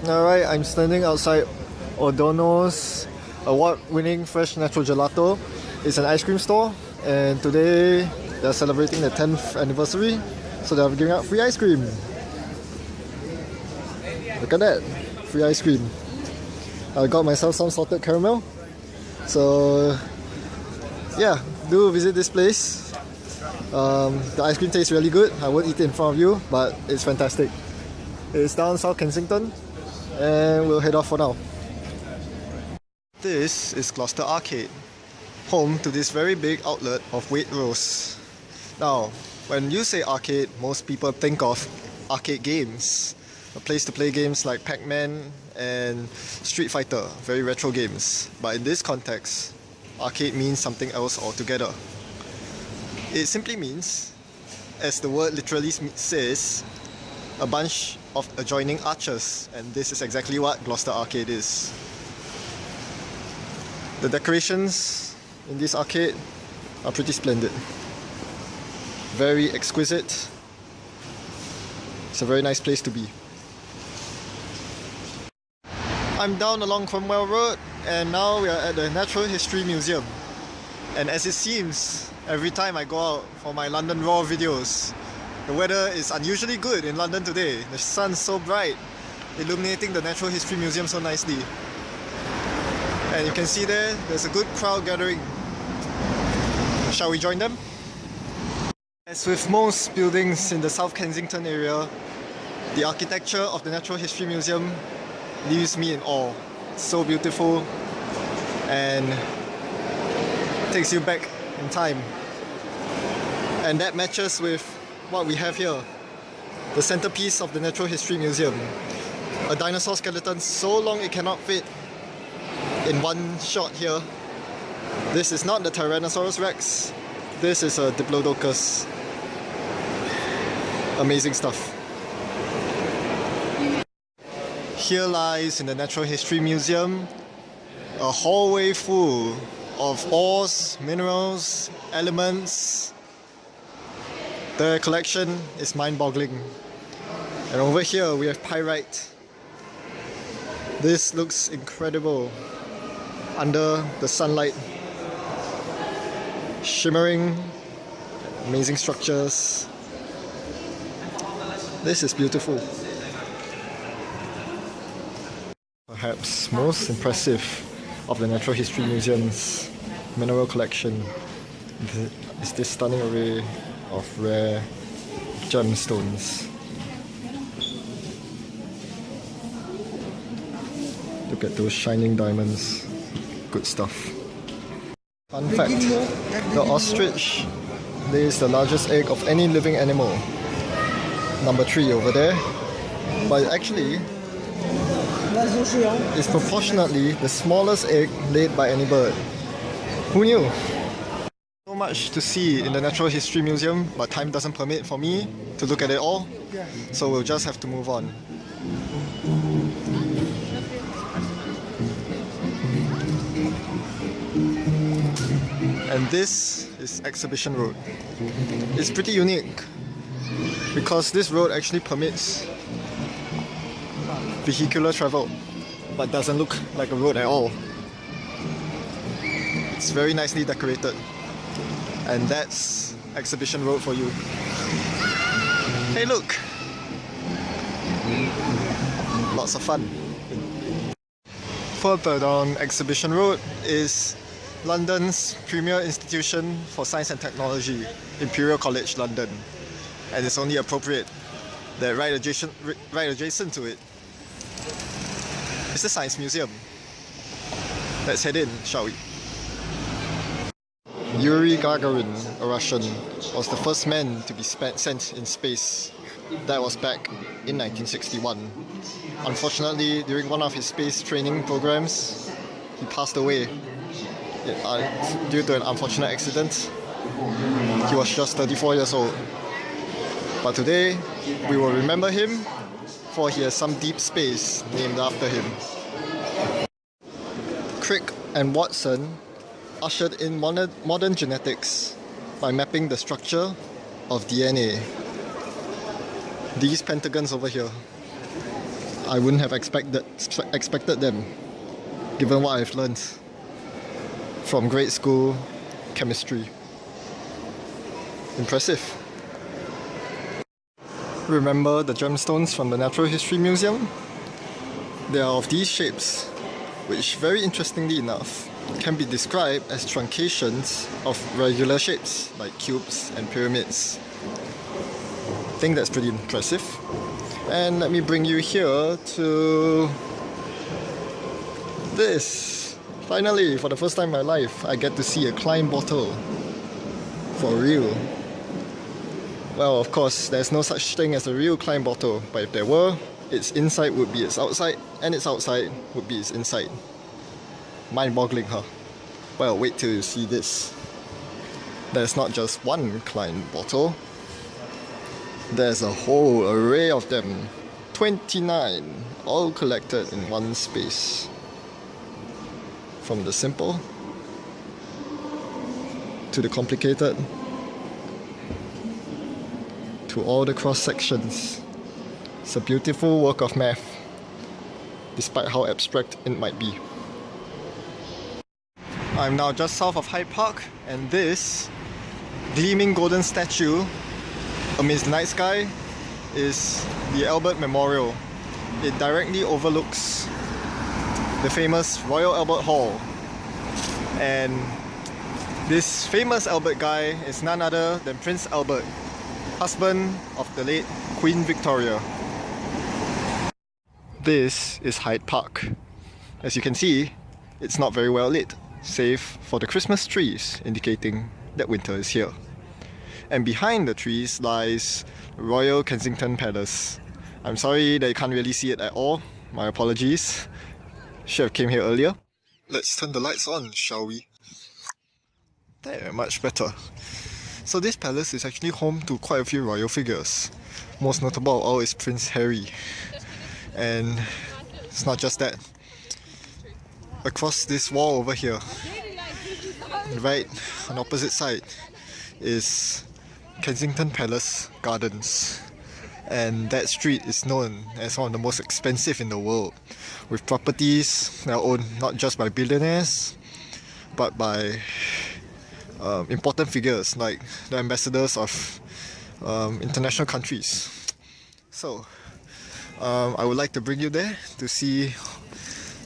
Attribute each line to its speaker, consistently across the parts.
Speaker 1: Alright, I'm standing outside O'Donnell's award-winning fresh natural gelato. It's an ice cream store, and today they're celebrating the 10th anniversary, so they're giving out free ice cream. Look at that, free ice cream. I got myself some salted caramel. So yeah, do visit this place. The ice cream tastes really good. I won't eat it in front of you, but it's fantastic. It's down South Kensington, and we'll head off for now. This is Gloucester Arcade, home to this very big outlet of Waitrose. Now, when you say arcade, most people think of arcade games, a place to play games like Pac-Man and Street Fighter, very retro games. But in this context, arcade means something else altogether. It simply means, as the word literally says, a bunch of adjoining arches, and this is exactly what Gloucester Arcade is. The decorations in this arcade are pretty splendid. Very exquisite. It's a very nice place to be. I'm down along Cromwell Road, and now we are at the Natural History Museum. And as it seems, every time I go out for my London Raw videos, the weather is unusually good in London today. The sun's so bright, illuminating the Natural History Museum so nicely. And you can see there's a good crowd gathering. Shall we join them? As with most buildings in the South Kensington area, the architecture of the Natural History Museum leaves me in awe. It's so beautiful and takes you back in time. And that matches with what we have here, the centerpiece of the Natural History Museum. A dinosaur skeleton so long it cannot fit in one shot here. This is not the Tyrannosaurus Rex, this is a Diplodocus. Amazing stuff. Here lies in the Natural History Museum a hallway full of ores, minerals, elements. The collection is mind-boggling. And over here we have pyrite. This looks incredible under the sunlight. Shimmering, amazing structures. This is beautiful. Perhaps most impressive of the Natural History Museum's mineral collection is this stunning array of rare gemstones. Look at those shining diamonds. Good stuff. Fun fact, the ostrich lays the largest egg of any living animal. Number 3 over there. But actually, it's proportionately the smallest egg laid by any bird. Who knew? So much to see in the Natural History Museum, but time doesn't permit for me to look at it all, so we'll just have to move on. And this is Exhibition Road. It's pretty unique because this road actually permits vehicular travel, but doesn't look like a road at all. It's very nicely decorated, and that's Exhibition Road for you. Hey look! Lots of fun. Further down Exhibition Road is London's premier institution for science and technology, Imperial College London. And it's only appropriate that right adjacent to it is the Science Museum. Let's head in, shall we? Yuri Gagarin, a Russian, was the first man to be sent in space. That was back in 1961. Unfortunately, during one of his space training programs, he passed away due to an unfortunate accident. He was just 34 years old. But today, we will remember him, for he has some deep space named after him. Crick and Watson ushered in modern genetics by mapping the structure of DNA. These pentagons over here. I wouldn't have expected them, given what I've learned from grade school chemistry. Impressive. Remember the gemstones from the Natural History Museum? They are of these shapes, which very interestingly enough can be described as truncations of regular shapes like cubes and pyramids. I think that's pretty impressive. And let me bring you here to this. Finally, for the first time in my life, I get to see a Klein bottle. For real. Well, of course, there's no such thing as a real Klein bottle, but if there were, its inside would be its outside, and its outside would be its inside. Mind-boggling, huh? Well, wait till you see this. There's not just one Klein bottle. There's a whole array of them. 29, all collected in one space. From the simple to the complicated to all the cross sections. It's a beautiful work of math, despite how abstract it might be. I'm now just south of Hyde Park, and this gleaming golden statue amidst the night sky is the Albert Memorial. It directly overlooks the famous Royal Albert Hall, and this famous Albert guy is none other than Prince Albert, husband of the late Queen Victoria. This is Hyde Park. As you can see, it's not very well lit, save for the Christmas trees indicating that winter is here. And behind the trees lies Royal Kensington Palace. I'm sorry that you can't really see it at all. My apologies. Should have came here earlier. Let's turn the lights on, shall we? There, much better. So this palace is actually home to quite a few royal figures. Most notable of all is Prince Harry. And it's not just that. Across this wall over here, right on the opposite side, is Kensington Palace Gardens. And that street is known as one of the most expensive in the world, with properties that are owned not just by billionaires, but by important figures like the ambassadors of international countries. So, I would like to bring you there to see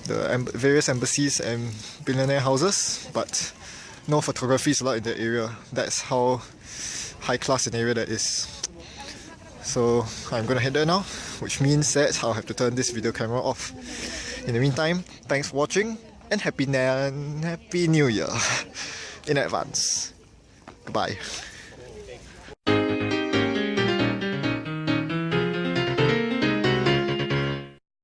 Speaker 1: the various embassies and billionaire houses, but no photography is allowed in the area. That's how high class an area that is. So I'm gonna head there now, which means that I'll have to turn this video camera off. In the meantime, thanks for watching and Happy New Year in advance. Goodbye.